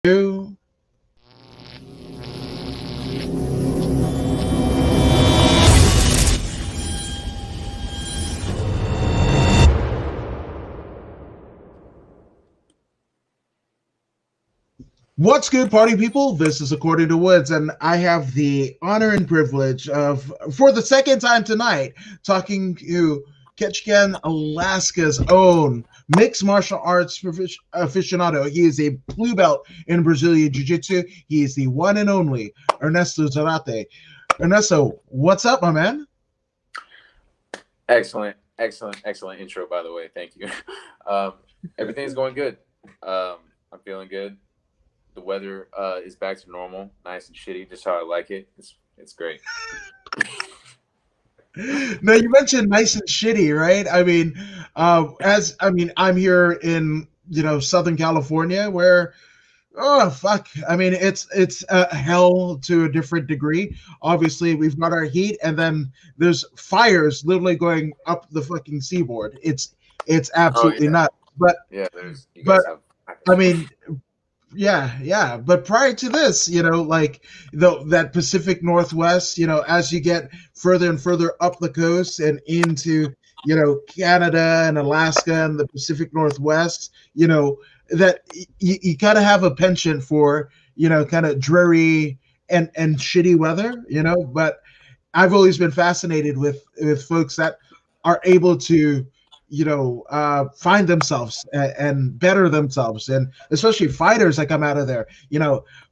Two. What's good, party people? This is According to Woods, and I have the honor and privilege of, for the second time tonight, talking to Ketchikan, Alaska's own mixed martial arts aficionado. He is a blue belt in Brazilian Jiu Jitsu. He is the one and only Ernesto Zarate. Ernesto, what's up, my man? Excellent intro, by the way. Thank you. Everything's going good. I'm feeling good. The weather is back to normal, nice and shitty, just how I like it. It's great. Now you mentioned nice and shitty, right? I'm here in Southern California, where oh fuck, it's hell to a different degree. Obviously, we've got our heat, and then there's fires literally going up the fucking seaboard. It's Oh absolutely yeah, nuts. But there's you but guys have. I mean, yeah. But prior to this, like that Pacific Northwest, as you get further and further up the coast and into, Canada and Alaska and the Pacific Northwest, that you kind of have a penchant for, kind of dreary and shitty weather, but I've always been fascinated with folks that are able to find themselves and better themselves, and especially fighters that come out of there.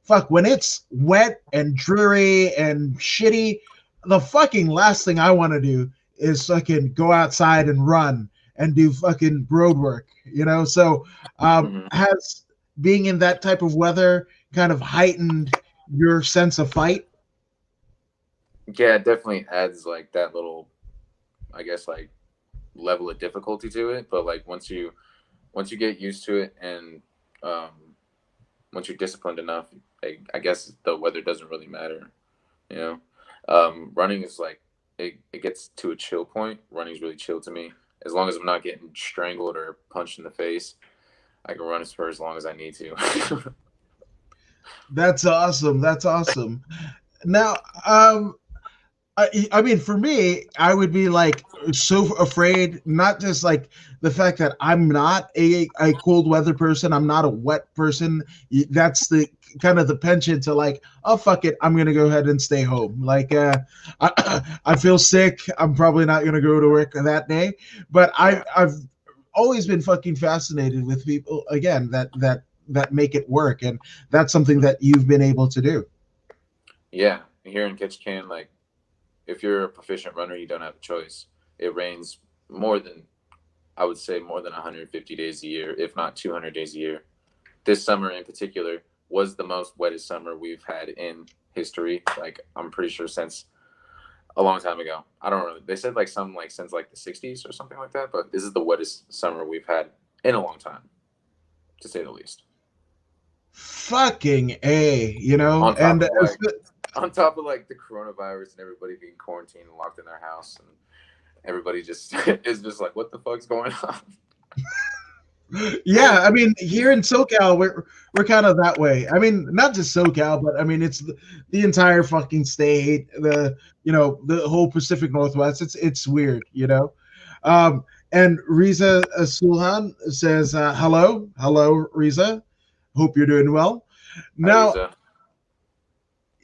Fuck, when it's wet and dreary and shitty, the fucking last thing I want to do is fucking go outside and run and do fucking road work. So Mhm. has being in that type of weather kind of heightened your sense of fight? Yeah, it definitely adds like that little, I guess, like level of difficulty to it. But like once you get used to it, and um, once you're disciplined enough, I guess the weather doesn't really matter. You know, running is like it gets to a chill point. Running's really chill to me. As long as I'm not getting strangled or punched in the face, I can run for as long as I need to. That's awesome. That's awesome. Now, I mean, for me, I would be like so afraid, not just like the fact that I'm not a cold weather person, I'm not a wet person. That's the kind of the penchant to like, oh, fuck it, I'm going to go ahead and stay home. Like, I feel sick. I'm probably not going to go to work that day. But Yeah, I've always been fucking fascinated with people, again, that make it work. And that's something that you've been able to do. yeah. Here in Ketchikan, like if you're a proficient runner, you don't have a choice. It rains more than I would say more than 150 days a year, if not 200 days a year. This summer in particular was the most wettest summer we've had in history. Like I'm pretty sure since a long time ago. I don't know. They said like some like since like the 60s or something like that, but this is the wettest summer we've had in a long time, to say the least. Fucking A, On top and of like on top of like the coronavirus and everybody being quarantined and locked in their house, and everybody just is just like, what the fuck's going on? yeah, I mean, here in SoCal, we're kind of that way. I mean, not just SoCal, but I mean, it's the entire fucking state, the whole Pacific Northwest. It's weird, Um, and Riza Sulhan says, hello, Riza. Hope you're doing well. Hi, Now, Riza.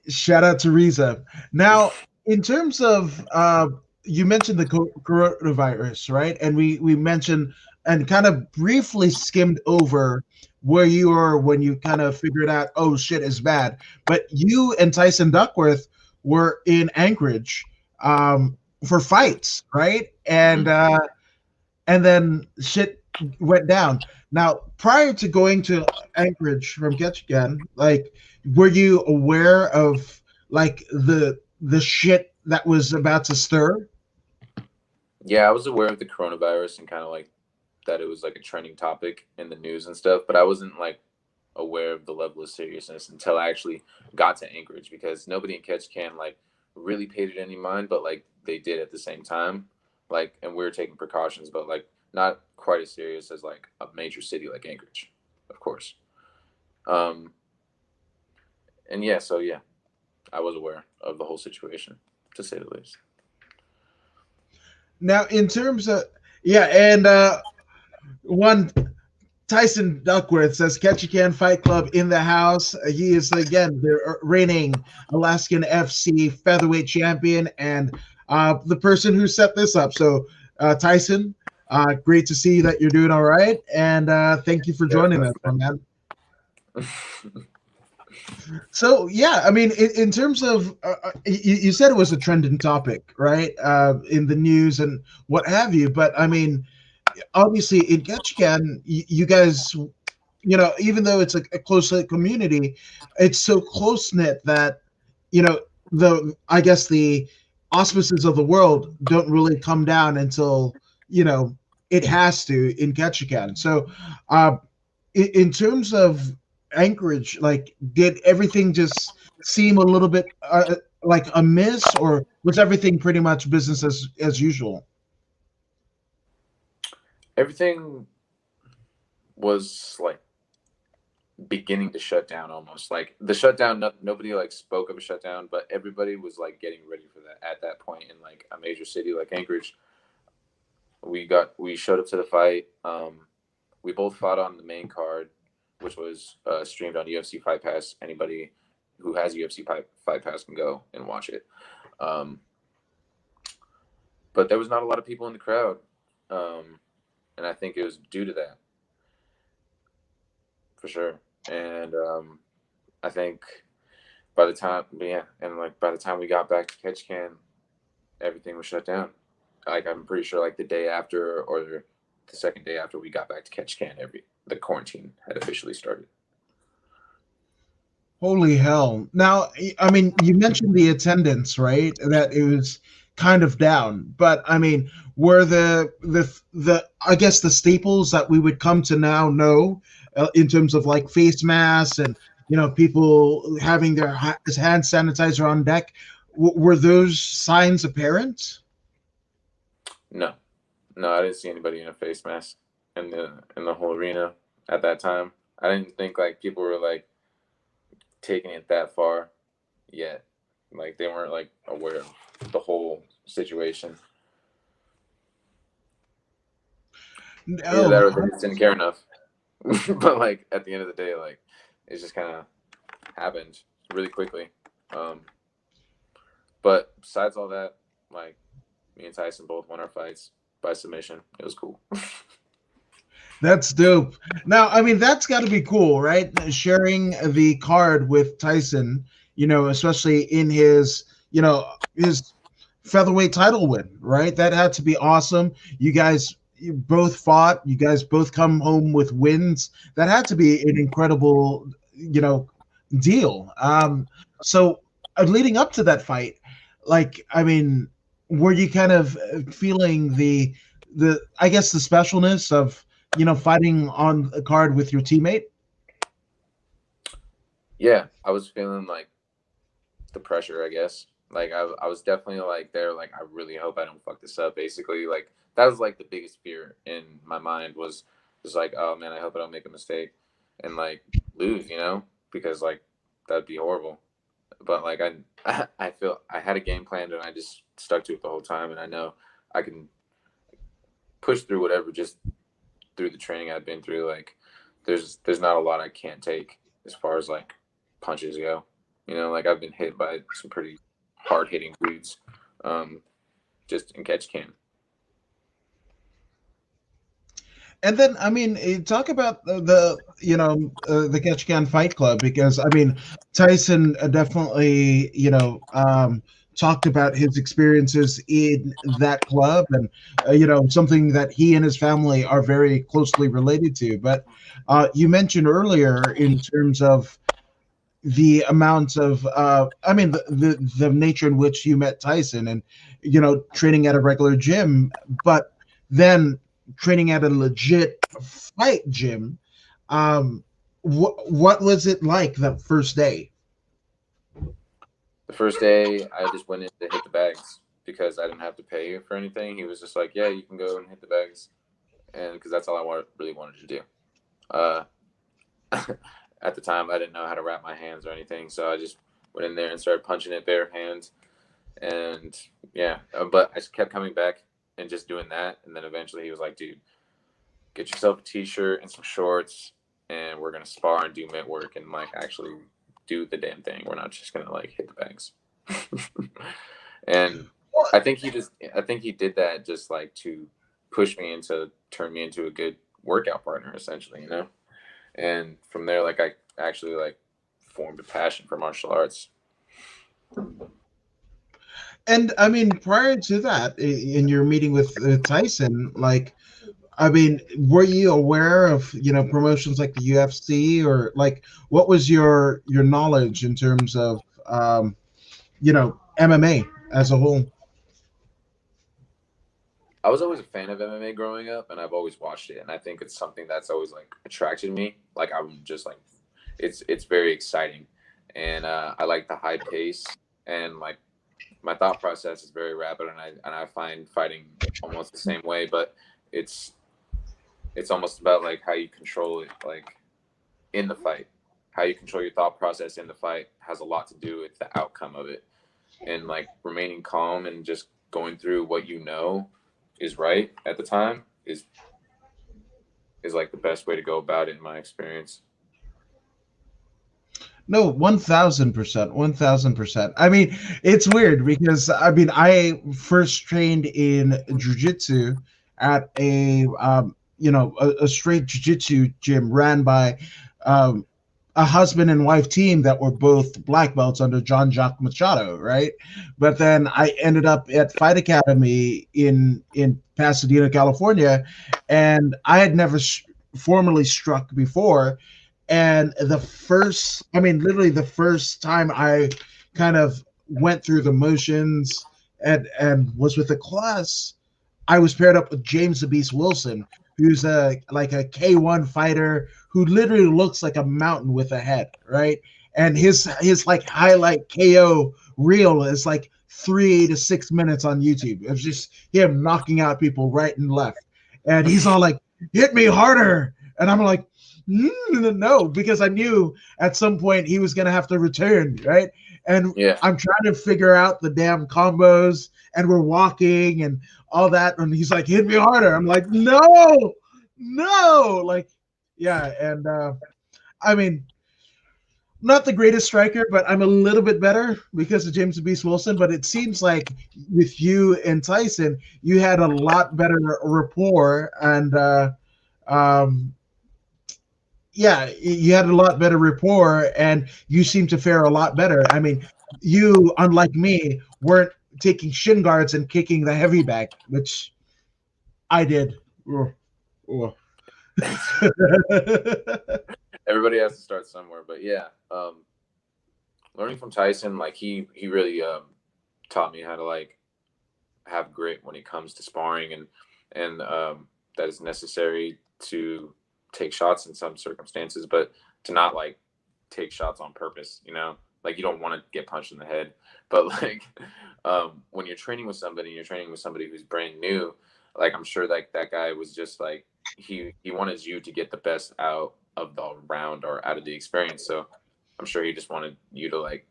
shout out to Riza. Now, in terms of you mentioned the coronavirus, right? And we mentioned and kind of briefly skimmed over where you were when you kind of figured out, oh shit is bad. But you and Tyson Duckworth were in Anchorage for fights, right? Hmm. And then shit went down. Now, prior to going to Anchorage from Ketchikan, like, were you aware of like the shit that was about to stir? Yeah, I was aware of the coronavirus and kind of like that it was like a trending topic in the news and stuff, but I wasn't like aware of the level of seriousness until I actually got to Anchorage, because nobody in Ketchikan like really paid it any mind, but like they did at the same time. Like, and we were taking precautions, but like not quite as serious as like a major city like Anchorage, of course. Um, And yeah, so yeah, I was aware of the whole situation, to say the least. Now, in terms of yeah, and one Tyson Duckworth says Ketchikan Fight Club in the house. He is again the reigning Alaskan FC featherweight champion and the person who set this up. So, Tyson, great to see that you're doing all right, and thank you for Yeah, joining us, my man. So yeah, I mean, in terms of you said it was a trending topic, right? In the news and what have you. But I mean, obviously in Ketchikan, you guys, even though it's a close knit community, it's so close knit that you know the I guess the auspices of the world don't really come down until it has to in Ketchikan. So, uh, in terms of Anchorage, like, did everything just seem a little bit like a miss, or was everything pretty much business as usual? Everything was like beginning to shut down almost. Like the shutdown, nobody like spoke of a shutdown, but everybody was like getting ready for that at that point in like a major city like Anchorage. We showed up to the fight. We both fought on the main card, which was streamed on UFC Fight Pass. Anybody who has UFC Fight Pass can go and watch it. Um, but there was not a lot of people in the crowd, and I think it was due to that for sure. And I think by the time, yeah, and like by the time we got back to Ketchikan, everything was shut down. Like I'm pretty sure, like the day after or the second day after we got back to Ketchikan, the quarantine had officially started. Holy hell. Now, I mean, you mentioned the attendance, right? That it was kind of down, but I mean, were the I guess the staples that we would come to now know in terms of like face masks and people having their hand sanitizer on deck, were those signs apparent? No, no, I didn't see anybody in a face mask in the whole arena at that time. I didn't think like people were like taking it that far yet. Like they weren't like aware of the whole situation. Either that No. or they just didn't care enough. But like at the end of the day, like it just kind of happened really quickly. Um, but besides all that, like me and Tyson both won our fights by submission. It was cool. That's dope. Now, I mean, that's got to be cool, right? Sharing the card with Tyson, especially in his featherweight title win, right? That had to be awesome. You both fought. You guys both come home with wins. That had to be an incredible, deal. So leading up to that fight, like, I mean, were you kind of feeling the I guess the specialness of fighting on a card with your teammate? Yeah, I was feeling like the pressure, I guess. Like I was definitely like there, like I really hope I don't fuck this up. Basically, like that was like the biggest fear in my mind was just like, oh man, I hope I don't make a mistake and like lose, because like that'd be horrible. But like I feel I had a game plan and I just stuck to it the whole time, and I know I can push through whatever just through the training I've been through. Like there's not a lot I can't take as far as like punches go. Like I've been hit by some pretty hard hitting dudes, um, just in catch can. And then, I mean, talk about the Ketchikan Fight Club, because I mean, Tyson definitely talked about his experiences in that club, and something that he and his family are very closely related to. But you mentioned earlier in terms of the amount of I mean the nature in which you met Tyson and training at a regular gym, but then training at a legit fight gym. What was it like that first day? The first day, I just went in to hit the bags because I didn't have to pay for anything. He was just like, "Yeah, you can go and hit the bags," and because that's all I really wanted to do. Uh, at the time I didn't know how to wrap my hands or anything, so I just went in there and started punching it bare hands. And yeah, but I just kept coming back and just doing that. And then eventually he was like, dude, get yourself a t-shirt and some shorts, and we're gonna spar and do mitt work and like actually do the damn thing. We're not just gonna like hit the bags. And I think he did that just like to push me into turn me into a good workout partner, essentially, you know. And from there, like I actually like formed a passion for martial arts. And I mean, prior to that, in your meeting with Tyson, like, I mean, were you aware of promotions like the UFC, or like what was your knowledge in terms of MMA as a whole? I was always a fan of MMA growing up, and I've always watched it, and I think it's something that's always like attracted me. Like I'm just like, it's very exciting, and I like the high pace, and like my thought process is very rapid, and I find fighting almost the same way, but it's it's almost about like how you control it, like in the fight, how you control your thought process in the fight has a lot to do with the outcome of it, and like remaining calm and just going through what you know is right at the time is like the best way to go about it in my experience. No, 1000%, 1000%. I mean, it's weird because I mean, I first trained in jujitsu at a straight jujitsu gym ran by um, a husband and wife team that were both black belts under John Jacques Machado, right? But then I ended up at Fight Academy in Pasadena, California, and I had never formally struck before. And I mean, literally the first time I kind of went through the motions and was with a class, I was paired up with James the Beast Wilson, who's a K1 fighter who literally looks like a mountain with a head, right? And his like highlight KO reel is like 3 to 6 minutes on YouTube. It's just him knocking out people right and left. And he's all like, hit me harder. And I'm like, no, because I knew at some point he was going to have to return, right? And Yeah. I'm trying to figure out the damn combos, and we're walking and all that. And he's like, hit me harder. I'm like, no, no. Like, yeah. And I mean, not the greatest striker, but I'm a little bit better because of James Beast Wilson. But it seems like with you and Tyson, you had a lot better rapport, and um, yeah, you had a lot better rapport, and you seem to fare a lot better. I mean, you, unlike me, weren't taking shin guards and kicking the heavy back, which I did. Oh, oh. Everybody has to start somewhere, but yeah, learning from Tyson, like he really taught me how to like have grit when it comes to sparring, and that is necessary to take shots in some circumstances, but to not like take shots on purpose, you know, like you don't want to get punched in the head, but like when you're training with somebody, you're training with somebody who's brand new, like I'm sure like that guy was just like he wanted you to get the best out of the round or out of the experience, so I'm sure he just wanted you to like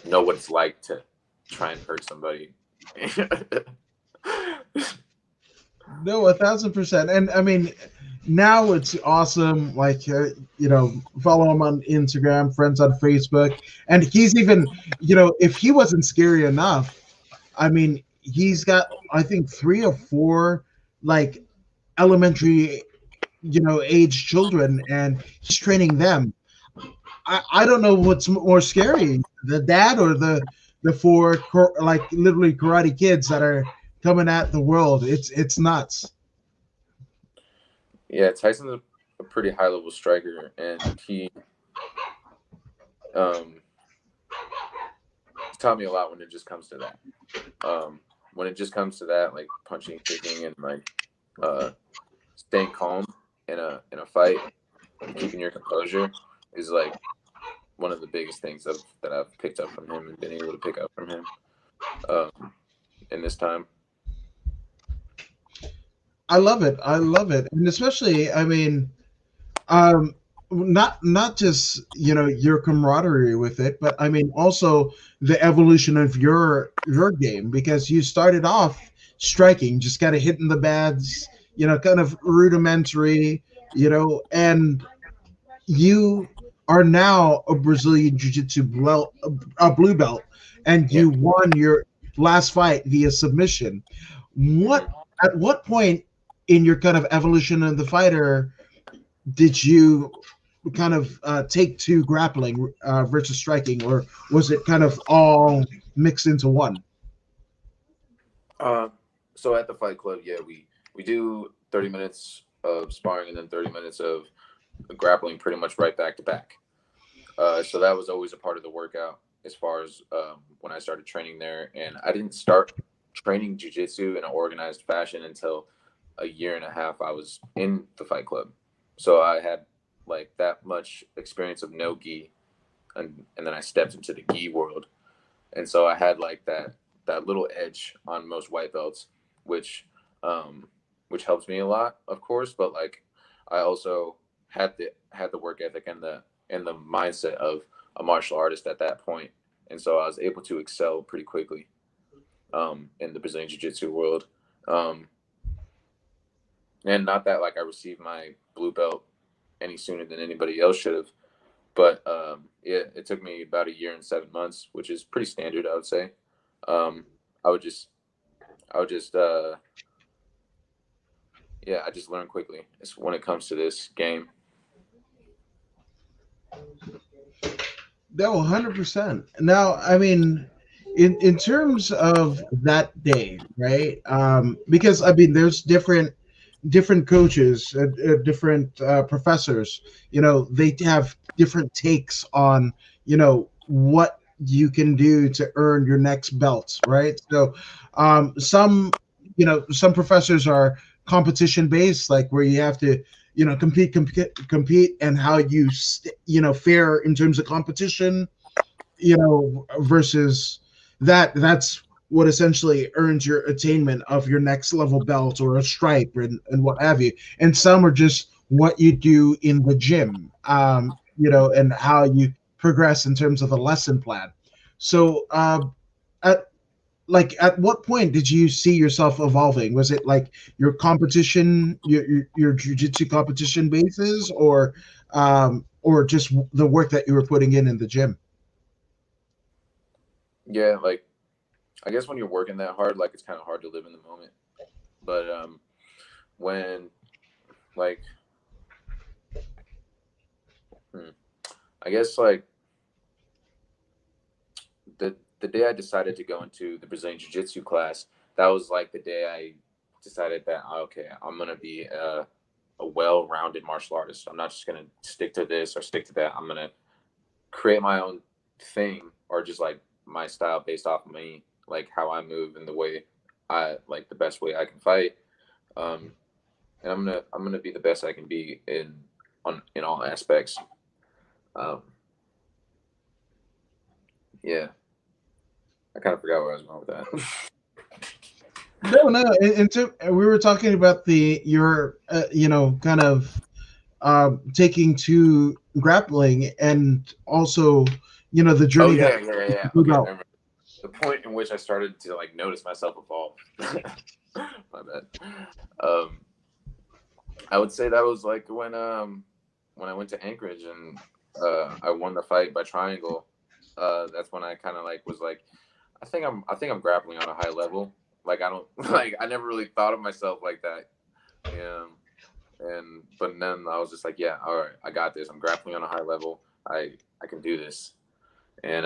know what it's like to try and hurt somebody. No, 1,000%. And I mean, now it's awesome. Like, follow him on Instagram, friends on Facebook, and he's even, if he wasn't scary enough, I mean, he's got, I think, 3 or 4 like elementary, age children, and he's training them. I don't know what's more scary, the dad or the 4 like literally karate kids that are coming at the world. It's nuts. Yeah, Tyson's a pretty high level striker, and he um, taught me a lot when it just comes to that. When it just comes to that, like punching, kicking, and like staying calm in a fight, and keeping your composure is like one of the biggest things that I've picked up from him and been able to pick up from him in this time. I love it. I love it. And especially, I mean, um, not just your camaraderie with it, but I mean also the evolution of your game, because you started off striking, just kind of hitting the bads, kind of rudimentary, and you are now a Brazilian Jiu-Jitsu a blue belt, and Yeah. you won your last fight via submission. Hmm. At what point in your kind of evolution of the fighter did you kind of take to grappling versus striking, or was it kind of all mixed into one? Uh, so at the Fight Club, yeah, we do 30 minutes of sparring and then 30 minutes of grappling, pretty much right back to back. So that was always a part of the workout as far as when I started training there. And I didn't start training jujitsu in an organized fashion until a year and a half I was in the Fight Club. So I had like that much experience of no gi, and then I stepped into the gi world. And so I had like that little edge on most white belts, which um, which helps me a lot, of course. But like I also had the work ethic and the mindset of a martial artist at that point, and so I was able to excel pretty quickly in the Brazilian Jiu Jitsu world. Um, and not that like I received my blue belt any sooner than anybody else should have, but yeah, it took me about a year and 7 months, which is pretty standard, I would say. Um, I would just I would just yeah, I just learned quickly. It's when it comes to this game. No, 100%. Now, I mean, in terms of that day, right? Because I mean, there's different coaches, different professors. They have different takes on what you can do to earn your next belt, right? So, some professors are competition based, like where you have to compete, and how fare in terms of competition, versus that's what essentially earns your attainment of your next level belt or a stripe, and what have you. And some are just what you do in the gym, and how you progress in terms of the lesson plan. So, at at what point did you see yourself evolving? Was it like your competition, your jujitsu competition bases, or just the work that you were putting in the gym? Yeah, like I guess when you're working that hard, like it's kind of hard to live in the moment. But when like hmm, I guess like the day I decided to go into the Brazilian Jiu Jitsu class, that was like the day I decided that okay, I'm gonna be a well-rounded martial artist. I'm not just gonna stick to this or stick to that. I'm gonna create my own thing or just like my style based off of me, like how I move and the way I like the best way I can fight. Um, and I'm gonna be the best I can be in all aspects. Um, yeah, I kind of forgot where I was going with that. No, no. We were talking about your kind of taking to grappling, and also the Oh journey that yeah, yeah, yeah, yeah. you Okay, I about. remember the point in which I started to like notice myself evolve. My bad. Um, I would say that was like when I went to Anchorage and I won the fight by triangle. That's when I kind of like was like, I think I'm grappling on a high level. Like I don't like I never really thought of myself like that. Um, and but then I was just like, yeah, all right, I got this. I'm grappling on a high level. I can do this. And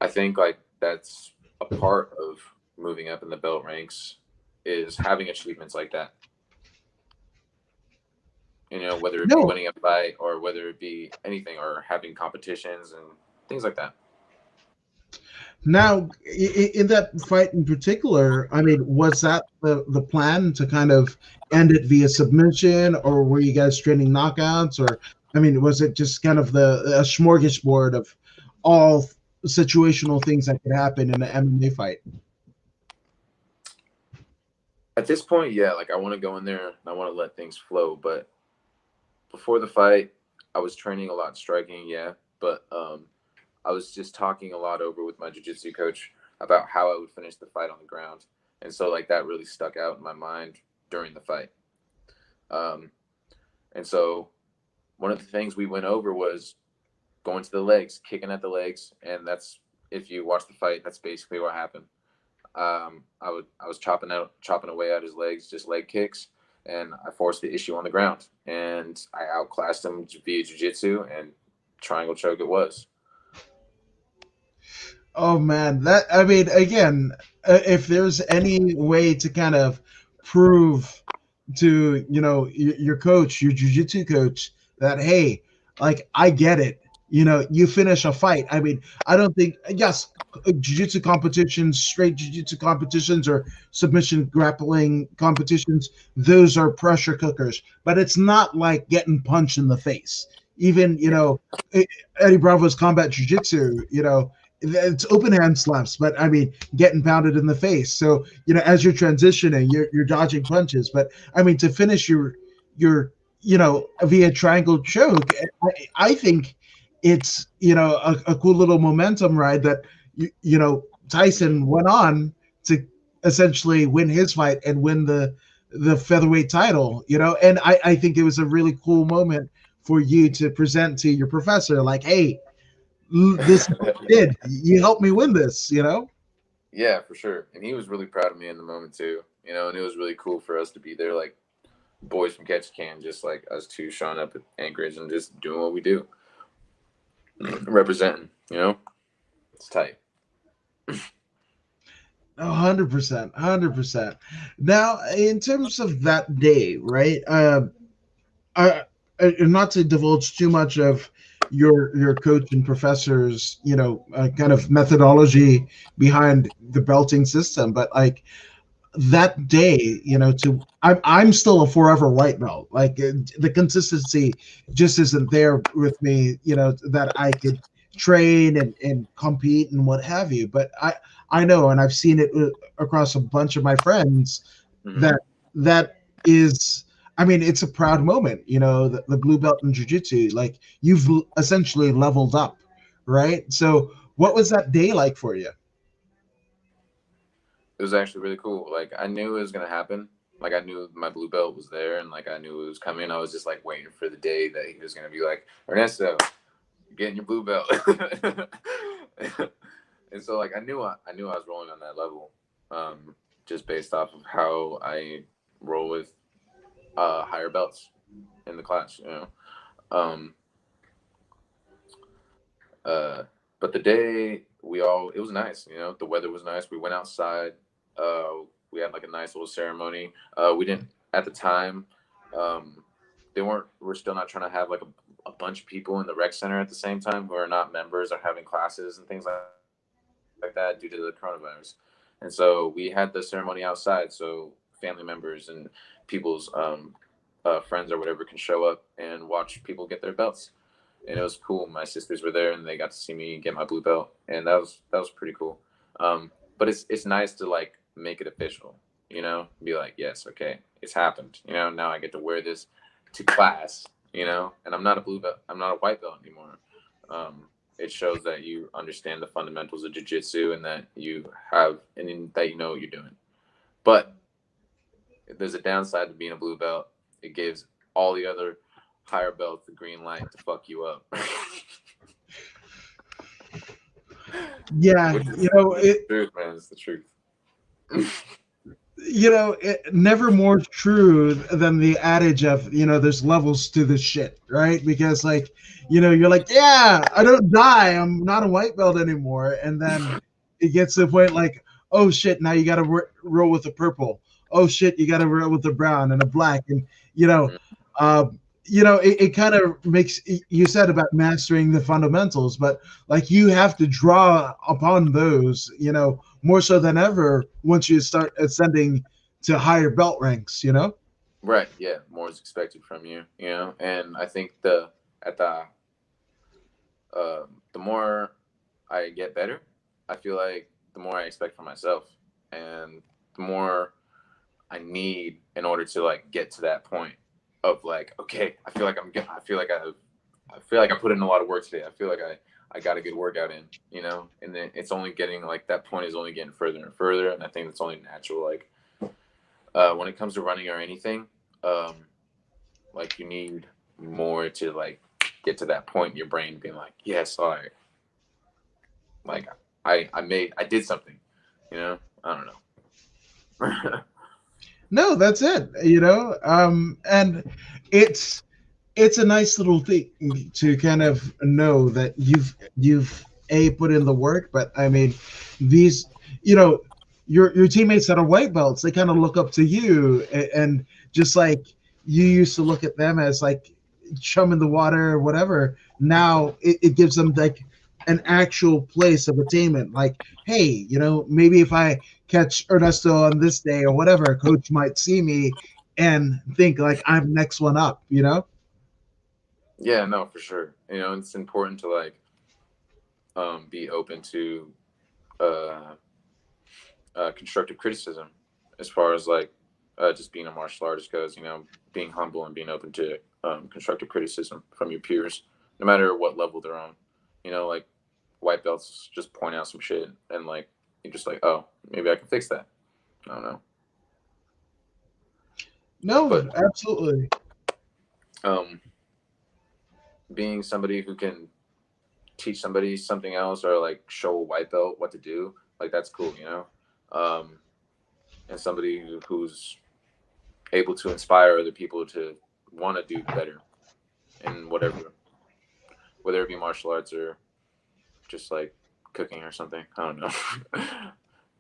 I think like that's a part of moving up in the belt ranks is having achievements like that. Whether it be No, winning a fight or whether it be anything or having competitions and things like that. now, in that fight in particular, I mean, was that the plan to kind of end it via submission, or were you guys training knockouts, or I mean, was it just kind of a smorgasbord of all situational things that could happen in an MMA fight? At this point, yeah, like I want to go in there and I want to let things flow, but before the fight, I was training a lot striking, yeah, but I was just talking a lot over with my jiu-jitsu coach about how I would finish the fight on the ground, and so like that really stuck out in my mind during the fight. Um, and so one of the things we went over was going to the legs, kicking at the legs, and that's if you watch the fight, that's basically what happened. I was chopping away at his legs, just leg kicks, and I forced the issue on the ground, and I outclassed him via jiu-jitsu, and triangle choke it was. Oh man, that I mean, again, if there's any way to kind of prove to your coach, your jujitsu coach, that hey, like I get it. You finish a fight. I mean, I don't think yes, jujitsu competitions, straight jujitsu competitions, or submission grappling competitions. Those are pressure cookers, but it's not like getting punched in the face. Even Yeah. Eddie Bravo's combat jujitsu. It's open hand slaps, but I mean, getting pounded in the face. So as you're transitioning, you're dodging punches. But I mean, to finish your via triangle choke, I think it's a cool little momentum ride that Tyson went on to essentially win his fight and win the featherweight title. And I think it was a really cool moment for you to present to your professor, like, hey, this is what you did. You helped me win this. Yeah, for sure. And he was really proud of me in the moment too. And it was really cool for us to be there, like boys from Catch Can, just like us two showing up at Anchorage and just doing what we do, representing. It's tight. 100%, 100%. Now, in terms of that day, right? I, not to divulge too much of your coach and professor's kind of methodology behind the belting system, but like that day, to I'm still a forever white belt. Like the consistency just isn't there with me, that I could train and compete and what have you. But I know, and I've seen it across a bunch of my friends Hmm. that that is. I mean, it's a proud moment, the blue belt in jiu-jitsu. Like you've essentially leveled up, right? So, what was that day like for you? It was actually really cool. Like I knew it was gonna happen. Like I knew my blue belt was there, and like I knew it was coming. I was just like waiting for the day that he was gonna be like, Ernesto, you're getting your blue belt. And so like I knew I was rolling on that level, just based off of how I roll with higher belts in the class. Um, uh, but the day it was nice. The weather was nice. We went outside. We had like a nice little ceremony. We didn't at the time. Um, we're still not trying to have like a bunch of people in the rec center at the same time who are not members or having classes and things like that due to the coronavirus. And so we had the ceremony outside, so family members and people's friends or whatever can show up and watch people get their belts. And it was cool. My sisters were there, and they got to see me get my blue belt, and that was pretty cool. But it's nice to like make it official, be like, yes, okay, it's happened. Now I get to wear this to class. And I'm not a blue belt. I'm not a white belt anymore. It shows that you understand the fundamentals of jiu-jitsu and that you have and that you know what you're doing. But there's a downside to being a blue belt. It gives all the other higher belts the green light to fuck you up. Yeah, Which is the truth, man. It's the truth. never more true than the adage of there's levels to this shit, right? Because like you're like, yeah, I don't die, I'm not a white belt anymore, and then it gets to the point like, oh shit, now you got to roll with the purple. Oh shit, you got to roll with the brown and the black, and you know uh, it kind of makes, you said about mastering the fundamentals, but like you have to draw upon those more so than ever once you start ascending to higher belt ranks. Right. Yeah. More is expected from you. And I think at the more I get better, I feel like the more I expect from myself, and the more I need in order to like get to that point. of like, okay, I feel like I put in a lot of work today. I feel like I got a good workout in, you know, and then it's only getting like that point is only getting further and further. And I think that's only natural. Like, when it comes to running or anything, um, like you need more to like get to that point in your brain being like, yes, all right, like I did something, you know, I don't know. No, that's it. You know, and it's it's a nice little thing to kind of know that you've a put in the work, but I mean, these, you know, your teammates that are white belts, they kind of look up to you, and just like you used to look at them as like chum in the water or whatever. Now it gives them like an actual place of attainment. Like, hey, you know, maybe if I catch Ernesto on this day or whatever, coach might see me and think like I'm next one up. You know. Yeah, no, for sure. You know, it's important to like be open to uh, constructive criticism as far as like just being a martial artist goes. You know, being humble and being open to constructive criticism from your peers, no matter what level they're on. You know, like white belts just point out some shit and like you're just like, oh, maybe I can fix that. I don't know, No, but absolutely. um, being somebody who can teach somebody something else or like show a white belt what to do, like that's cool, you know. Um, and somebody who's able to inspire other people to want to do better in whatever, whether it be martial arts or just like cooking or something. I don't know.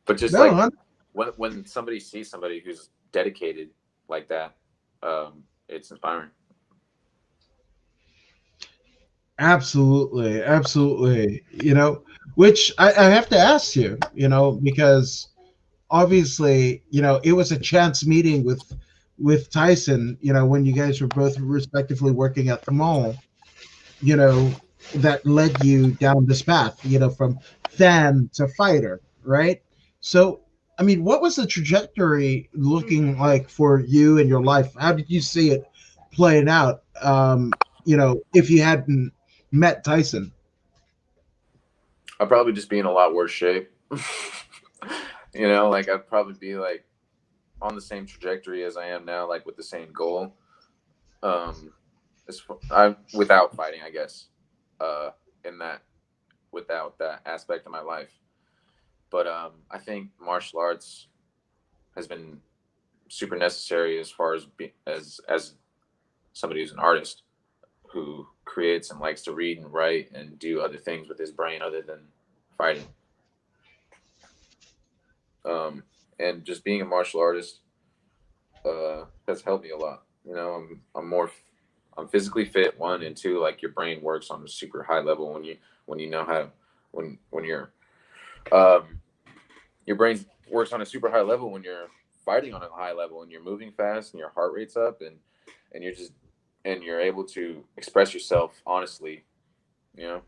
But just No, like when somebody sees somebody who's dedicated like that, it's inspiring. absolutely, absolutely. You know, which I have to ask you, you know, because obviously, you know, it was a chance meeting with Tyson, you know, when you guys were both respectively working at the mall, you know, that led you down this path, you know, from fan to fighter, right? So, I mean, what was the trajectory looking like for you and your life? How did you see it playing out? You know, if you hadn't met Tyson. I'd probably just be in a lot worse shape. You know, like I'd probably be like on the same trajectory as I am now, like with the same goal. Um, I without fighting, I guess. In that without that aspect of my life, but I think martial arts has been super necessary as far as as somebody who's an artist who creates and likes to read and write and do other things with his brain other than fighting. And just being a martial artist has helped me a lot. You know, I'm physically fit, one, and two, like your brain works on a super high level when you know how when you're um, your brain works on a super high level when you're fighting on a high level and you're moving fast and your heart rate's up and you're just and you're able to express yourself honestly, you know.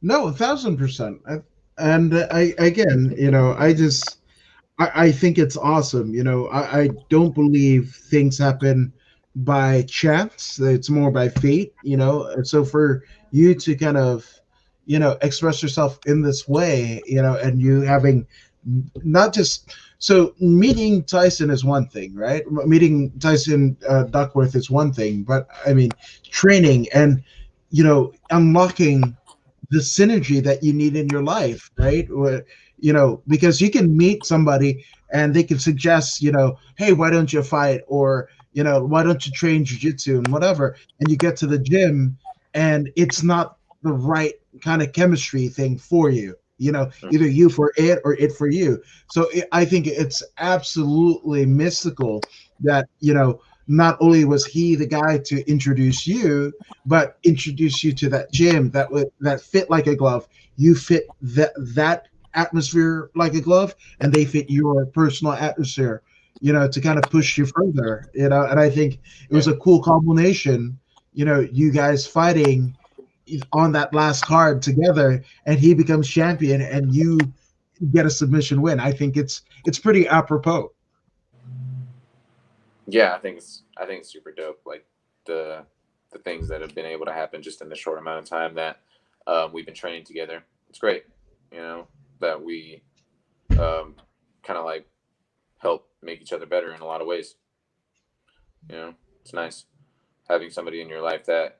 No, 1,000%. And I again, you know, I think it's awesome. You know, I don't believe things happen by chance. It's more by fate, you know. And so for you to kind of, you know, express yourself in this way, you know, and you having not just so meeting Tyson is one thing, right? Meeting Tyson Duckworth is one thing, but I mean, training and, you know, unlocking the synergy that you need in your life, right? You know, because you can meet somebody and they can suggest, you know, hey, why don't you fight? Or, you know, why don't you train jujitsu and whatever? And you get to the gym and it's not the right kind of chemistry thing for you. You know, either you for it or it for you. So I think it's absolutely mystical that, you know, not only was he the guy to introduce you, but introduce you to that gym that fit like a glove. You fit that atmosphere like a glove, and they fit your personal atmosphere. You know, to kind of push you further. You know, and I think it was Yeah, a cool combination. You know, you guys fighting on that last card together, and he becomes champion, and you get a submission win. I think it's pretty apropos. Yeah, I think it's super dope. Like the the things that have been able to happen just in the short amount of time that we've been training together. It's great, you know, that we kind of like help make each other better in a lot of ways. You know, it's nice having somebody in your life that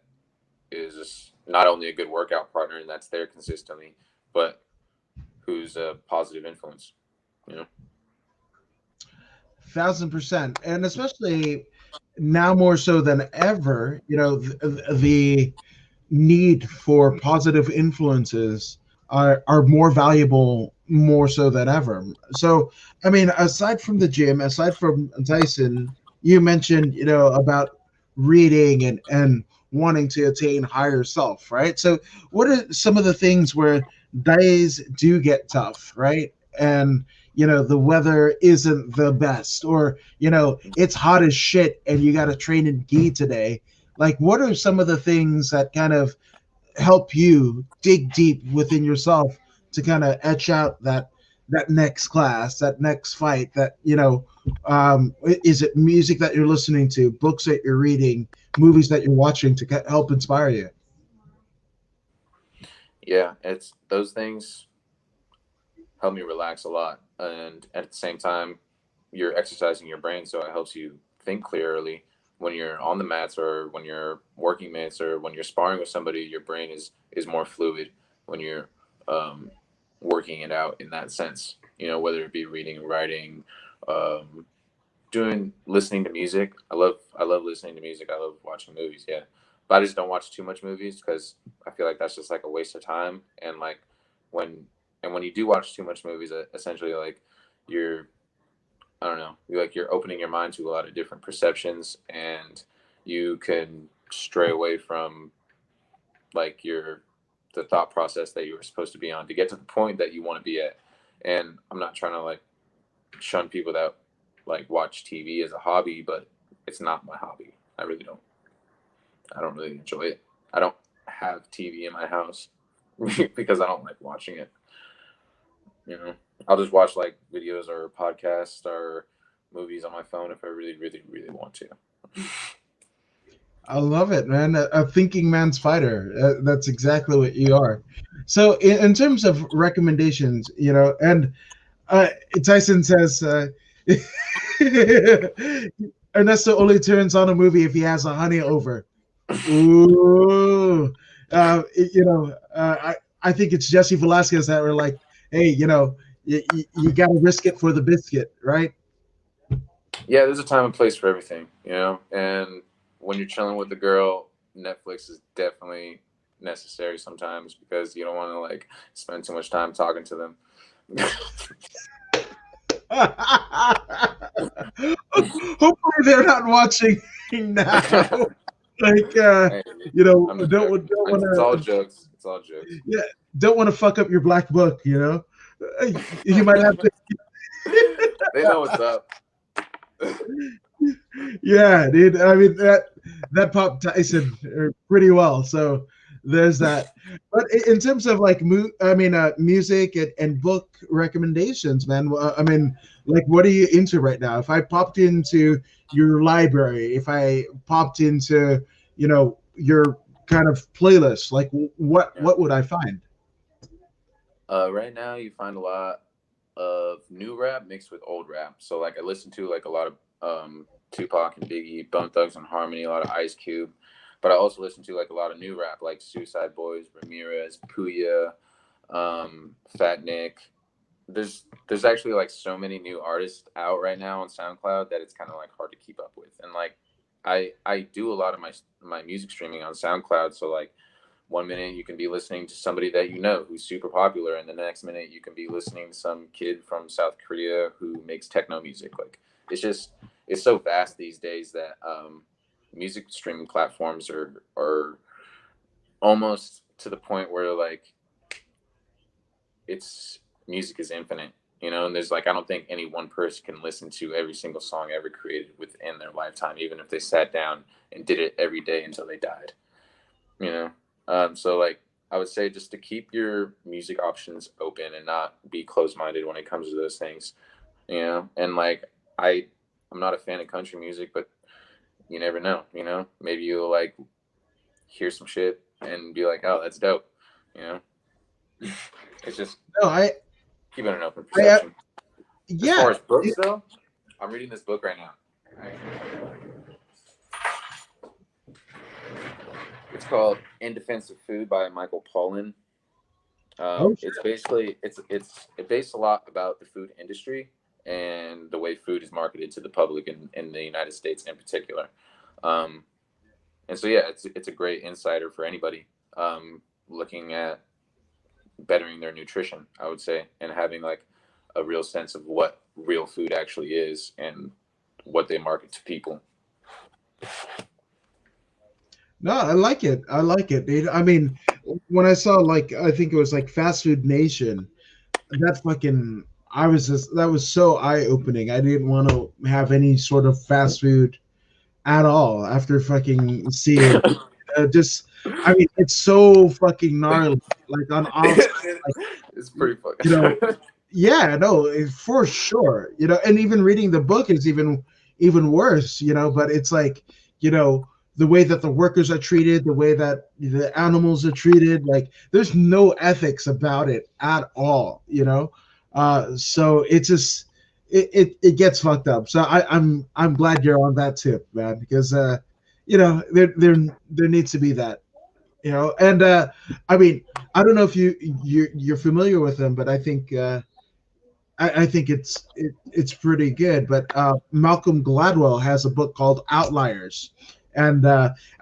is just not only a good workout partner and that's there consistently, but who's a positive influence. You know. 1,000%, and especially now more so than ever, the need for positive influences are more valuable more so than ever. So, I mean, aside from the gym, aside from Tyson, you mentioned, about reading and wanting to attain higher self, right? So, what are some of the things where days do get tough, right? And the weather isn't the best, or it's hot as shit and you got to train in gi today. Like, what are some of the things that kind of help you dig deep within yourself to kind of etch out that next class, that next fight, that is it music that you're listening to, books that you're reading, movies that you're watching to help inspire you? Yeah, it's those things help me relax a lot, and at the same time, you're exercising your brain, so it helps you think clearly. When you're on the mats, or when you're working mats, or when you're sparring with somebody, your brain is more fluid when you're um, working it out in that sense. You know, whether it be reading, writing, um, doing listening to music. I love listening to music. I love watching movies. Yeah, but I just don't watch too much movies because I feel like that's just like a waste of time. And like when when you do watch too much movies, essentially like you're I don't know, you're opening your mind to a lot of different perceptions, and you can stray away from like your the thought process that you were supposed to be on to get to the point that you want to be at. And I'm not trying to like shun people that like watch TV as a hobby, but it's not my hobby. I don't really enjoy it. I don't have TV in my house because I don't like watching it. You know, I'll just watch like videos or podcasts or movies on my phone if I really, really, really want to. I love it, man. A thinking man's fighter. That's exactly what you are. So, in terms of recommendations, and uh, Tyson says Ernesto only turns on a movie if he has a honey over. Ooh, I think it's Jesse Velasquez that were like, hey, you got to risk it for the biscuit, right? Yeah, there's a time and place for everything, you know. And when you're chilling with the girl, Netflix is definitely necessary sometimes because you don't want to like spend too much time talking to them. Hopefully, they're not watching now. Like, Hey, don't want it's all to, jokes. It's all jokes. yeah, don't want to fuck up your black book. You might have to. They know what's up. Yeah, dude. I mean that popped Tyson pretty well. So there's that. But in terms of like, music and book recommendations, man. I mean, like, what are you into right now? If I popped into your library, if I popped into, your kind of playlist, like, Yeah. what would I find? Right now, you find a lot of new rap mixed with old rap. So like I listen to like a lot of Tupac and Biggie, Bone Thugs and Harmony, a lot of Ice Cube, but I also listen to like a lot of new rap like Suicide Boys, Ramirez, Puya, Fat Nick. There's actually like so many new artists out right now on SoundCloud that it's kind of like hard to keep up with. And like I do a lot of my music streaming on SoundCloud, so like one minute you can be listening to somebody that you know who's super popular, and the next minute you can be listening to some kid from South Korea who makes techno music. Like it's just it's so vast these days that music streaming platforms are almost to the point where like it's music is infinite, you know. And there's like I don't think any one person can listen to every single song ever created within their lifetime, even if they sat down and did it every day until they died, you know. So like I would say just to keep your music options open and not be closed minded when it comes to those things, you know. And like I I'm not a fan of country music, but you never know. You know, maybe you'll like hear some shit and be like, "Oh, that's dope." You know, it's just No, keeping an open I perception. As far yeah. as books, though, I'm reading this book right now. It's called "In Defense of Food" by Michael Pollan. Oh shit. It's basically it based a lot about the food industry and the way food is marketed to the public in the United States in particular. Um, and so yeah, it's a great insider for anybody looking at bettering their nutrition, I would say, and having like a real sense of what real food actually is and what they market to people. No, I like it. I like it, dude. I mean, when I saw like I think it was like Fast Food Nation, that fucking I was just that was so eye opening. I didn't want to have any sort of fast food at all after fucking seeing just. I mean, it's so fucking gnarly. Like on all, like It's pretty you know, fucking. yeah, no, for sure. And even reading the book is even worse. But it's like the way that the workers are treated, the way that the animals are treated. Like there's no ethics about it at all. So it just it gets fucked up. So I'm glad you're on that tip, man, because there needs to be that. And I mean, I don't know if you're familiar with them, but I think I think it's pretty good. But Malcolm Gladwell has a book called Outliers, and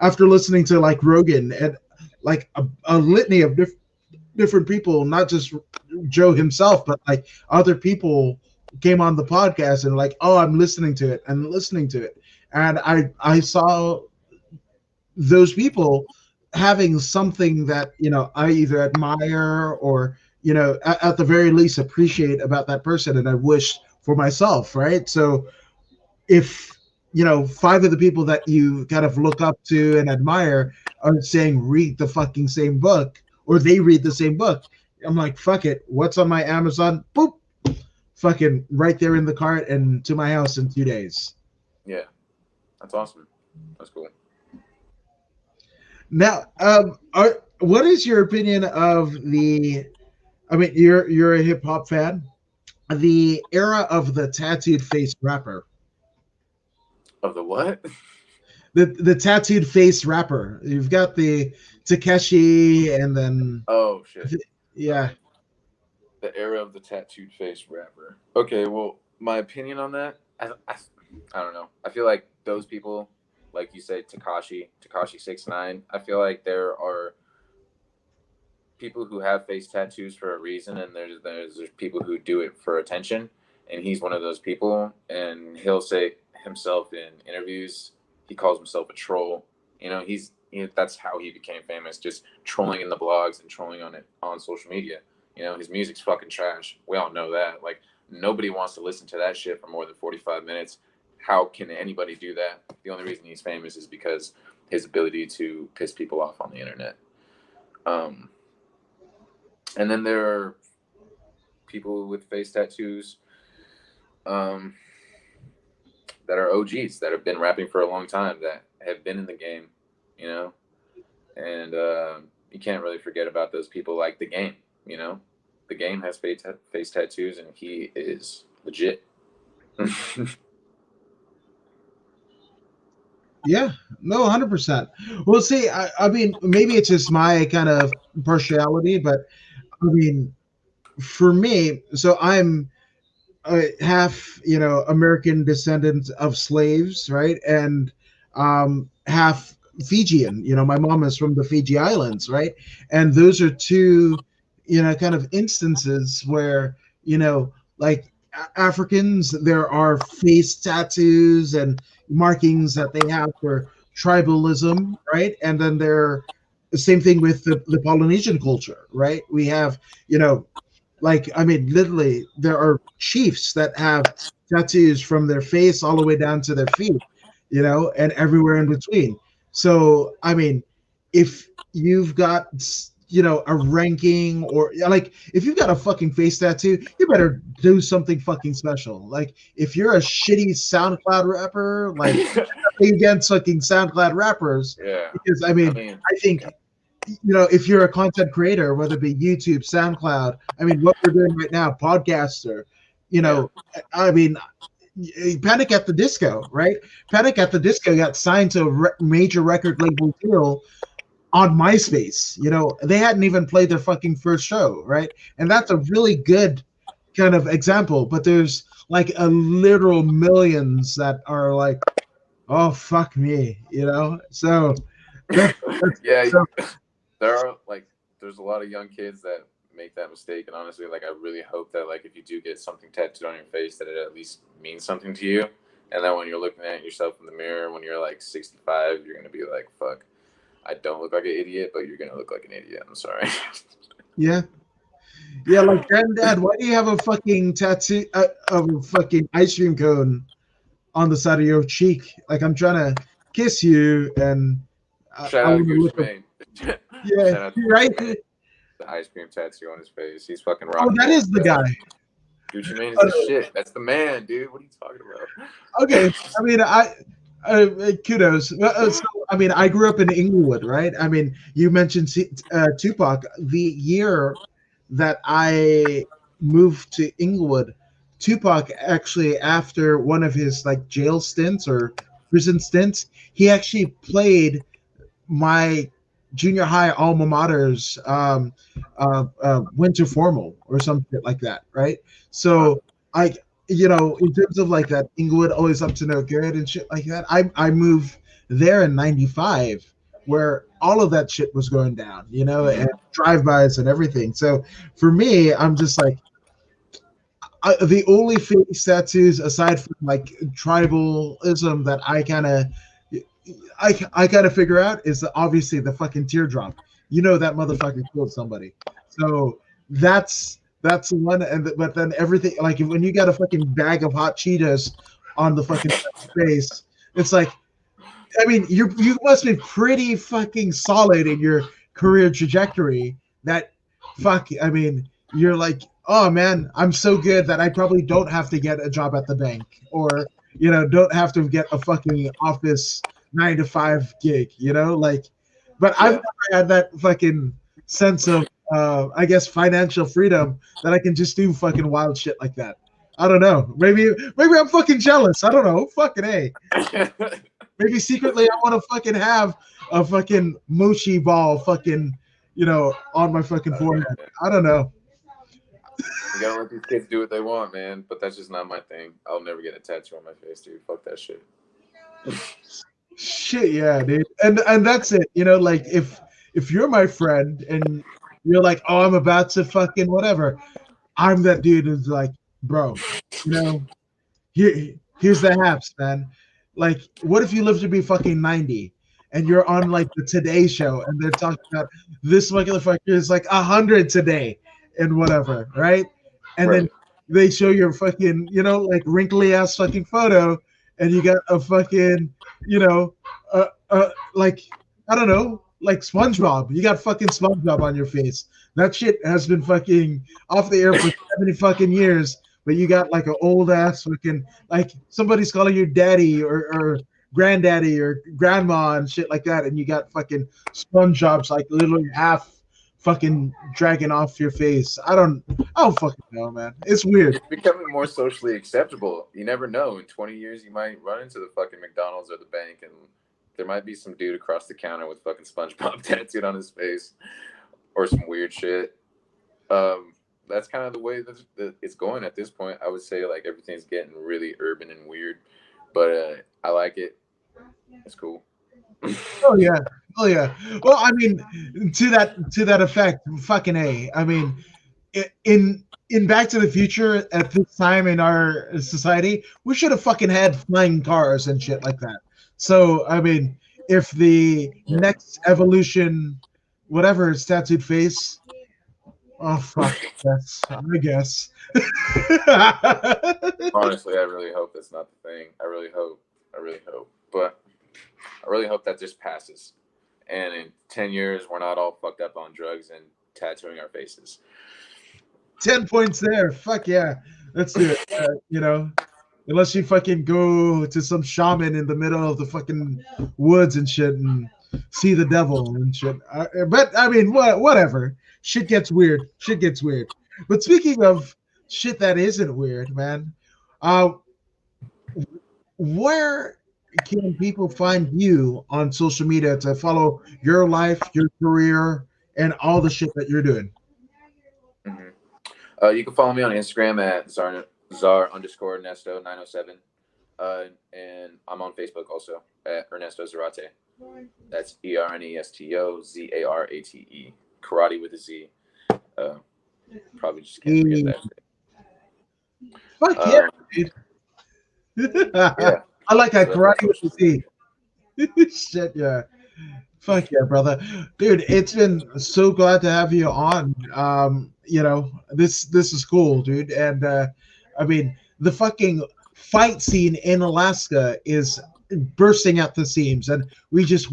after listening to like Rogan and like a litany of different people, not just Joe himself, but like other people came on the podcast and like, oh, I'm listening to it and listening to it, and I saw those people having something that I either admire or at the very least appreciate about that person, and I wish for myself, right? So if five of the people that you kind of look up to and admire are saying read the fucking same book, or they read the same book, I'm like, fuck it, what's on my Amazon? Boop, fucking right there in the cart and to my house in 2 days. Yeah, that's awesome. That's cool. Now, what is your opinion of the? I mean, you're a hip hop fan. The era of the tattooed face rapper. Of the what? The tattooed face rapper. You've got the Takeshi, and then Oh shit. yeah, The era of the tattooed face rapper. Okay, well, my opinion on that, I don't know. I feel like those people, like you said, Takashi 6ix9ine. I feel like there are people who have face tattoos for a reason, and there's people who do it for attention, and he's one of those people. And he'll say himself in interviews, he calls himself a troll. That's how he became famous, just trolling in the blogs and trolling on social media. His music's fucking trash. We all know that. Like nobody wants to listen to that shit for more than 45 minutes. How can anybody do that? The only reason he's famous is because his ability to piss people off on the internet. And then there are people with face tattoos that are OGs that have been rapping for a long time, that have been in the game, and you can't really forget about those people like The Game. The Game has face tattoos, and he is legit. yeah, no, 100%. Well, see, I mean, maybe it's just my kind of partiality, but I mean, for me, so I'm half American descendant of slaves, right, and half Fijian. My mom is from the Fiji Islands, right, and those are two kind of instances where like Africans, there are face tattoos and markings that they have for tribalism, right, and then there the same thing with the Polynesian culture, right? We have like, I mean, literally, there are chiefs that have tattoos from their face all the way down to their feet, and everywhere in between. So, I mean, if you've got a ranking, or like if you've got a fucking face tattoo, you better do something fucking special. Like if you're a shitty SoundCloud rapper, like nothing against fucking SoundCloud rappers, Yeah. because I I mean, mean, I think if you're a content creator, whether it be YouTube, SoundCloud, I mean, what we're doing right now, podcaster, you yeah. know, I mean, Panic at the Disco, right? Panic at the Disco got signed to a major record label deal on MySpace. They hadn't even played their fucking first show, right? And that's a really good kind of example. But there's like a literal millions that are like, oh fuck me. So that's Yeah, so there are like there's a lot of young kids that make that mistake, and honestly, like I really hope that like if you do get something tattooed on your face, that it at least means something to you, and that when you're looking at yourself in the mirror when you're like 65, you're gonna be like, "Fuck, I don't look like an idiot, but you're gonna look like an idiot." I'm sorry. yeah. Yeah, like granddad, why do you have a fucking tattoo of a fucking ice cream cone on the side of your cheek? Like I'm trying to kiss you, and Shout I out to want to Gucci look up. Mane. Yeah, Shout out to right. Gucci Mane. The ice cream tattoo on his face. He's fucking Oh, rock and that roll. is the guy. Gucci Mane is the Uh, shit. That's the man, dude. What are you talking okay, I mean, kudos. So, I mean, I grew up in Inglewood, right? I mean, you mentioned Tupac. The year that I moved to Inglewood, Tupac actually, after one of his like jail stints or prison stints, he actually played my junior high alma mater's winter formal or some shit like that, right? about? So I, in terms of like that Inglewood always up to no good and shit like that, I moved there in '95 where all of that shit was going down, and drive-bys and everything. So for me, I'm just like, the only face tattoos aside from like tribalism that I kind of figure out is obviously the fucking teardrop. That motherfucker killed somebody. So that's the one. But then everything, like when you got a fucking bag of hot Cheetos on the fucking face, it's like, I mean, you must be pretty fucking solid in your career trajectory. That fuck, I mean, you're like, oh man, I'm so good that I probably don't have to get a job at the bank, or don't have to get a fucking office 9 to 5 gig. Like, but I've Yeah. never had that fucking sense of, I guess, financial freedom that I can just do fucking wild shit like that. I don't know. Maybe I'm fucking jealous. I don't know. Fucking a. Maybe secretly I want to fucking have a fucking mochi ball fucking, on my fucking forehead. Yeah. I don't know. You gotta let these kids do what they want, man. But that's just not my thing. I'll never get a tattoo on my face, dude. Fuck that shit. Shit, yeah, dude. And that's it. Like if you're my friend and you're like, oh, I'm about to fucking whatever, I'm that dude who's like, bro, you know, here's the haps, man. Like, what if you live to be fucking 90 and you're on like the Today Show and they're talking about this motherfucker is like 100 today and whatever, right? And then Right. they show your fucking, like wrinkly ass fucking photo, and you got a fucking, you know, like I don't know, like SpongeBob. You got fucking SpongeBob on your face. That shit has been fucking off the air for 70 fucking years, but you got like an old ass fucking, like somebody's calling you daddy or granddaddy or grandma and shit like that, and you got fucking SpongeBob's like literally half fucking dragging off your face. I don't fucking know, man. It's weird. It's becoming more socially acceptable. You never know. In 20 years, you might run into the fucking McDonald's or the bank, and there might be some dude across the counter with fucking SpongeBob tattooed on his face or some weird shit. That's kind of the way that it's going at this point. I would say like everything's getting really urban and weird, but I like it. It's cool. Oh yeah, oh yeah. Well, I mean, to that effect, fucking a. I mean, in Back to the Future at this time in our society, we should have fucking had flying cars and shit like that. So I mean, if the Yeah. next evolution, whatever, is tattooed face, oh fuck, yes, I guess. Honestly, I really hope that's not the thing. I really hope. I really hope. But I really hope that just passes and in 10 years, we're not all fucked up on drugs and tattooing our faces. 10 points there. Fuck yeah. Let's do it. Unless you fucking go to some shaman in the middle of the fucking woods and shit and see the devil and shit. But I mean, whatever. Shit gets weird. Shit gets weird. But speaking of shit that isn't weird, man, uh, where can people find you on social media to follow your life, your career, and all the shit that you're doing? Mm-hmm. You can follow me on Instagram at Zar_Ernesto 907. And I'm on Facebook also at Ernesto Zarate. That's ERNESTO ZARATE. Karate with a Z. Probably just can't forget that. Fuck yeah, dude. Yeah. I like that, So karate with the Z. Shit, yeah. Fuck yeah, brother. Dude, it's been so glad to have you on. This is cool, dude. And I mean, the fucking fight scene in Alaska is bursting at the seams, and we just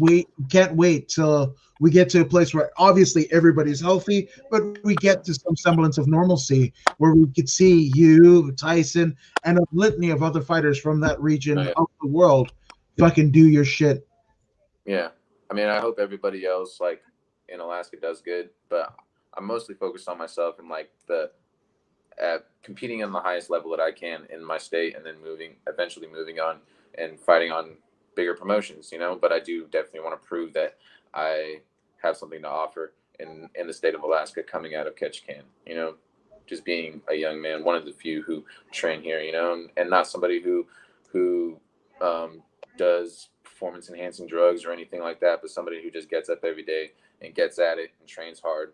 can't wait till we get to a place where obviously everybody's healthy, but we get to some semblance of normalcy where we could see you, Tyson, and a litany of other fighters from that region of the world fucking do your shit. Yeah. I mean, I hope everybody else like in Alaska does good, but I'm mostly focused on myself and like competing on the highest level that I can in my state, and then eventually moving on and fighting on bigger promotions, But I do definitely want to prove that I have something to offer in the state of Alaska coming out of Ketchikan, just being a young man, one of the few who train here, and not somebody who does performance enhancing drugs or anything like that, but somebody who just gets up every day and gets at it and trains hard,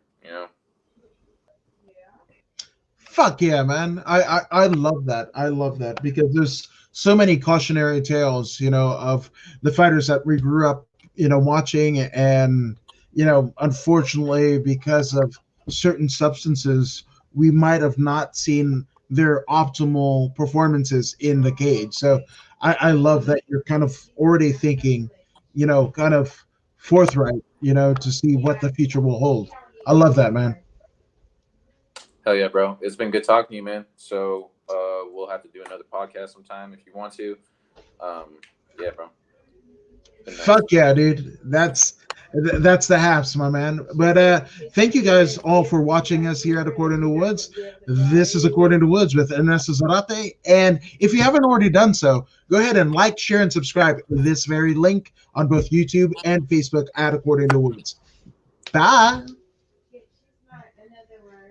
Fuck yeah, man. I love that. I love that because there's so many cautionary tales, of the fighters that we grew up, watching, and unfortunately because of certain substances, we might have not seen their optimal performances in the cage. So I love that you're kind of already thinking, kind of forthright, to see what the future will hold. I love that, man. Hell yeah, bro. It's been good talking to you, man. So we'll have to do another podcast sometime if you want to. Yeah, bro. Nice. Fuck yeah, dude. That's the haps, my man. But thank you guys all for watching us here at According to Woods. This is According to Woods with Ernesto Zarate. And if you haven't already done so, go ahead and like, share, and subscribe this very link on both YouTube and Facebook at According to Woods. Bye.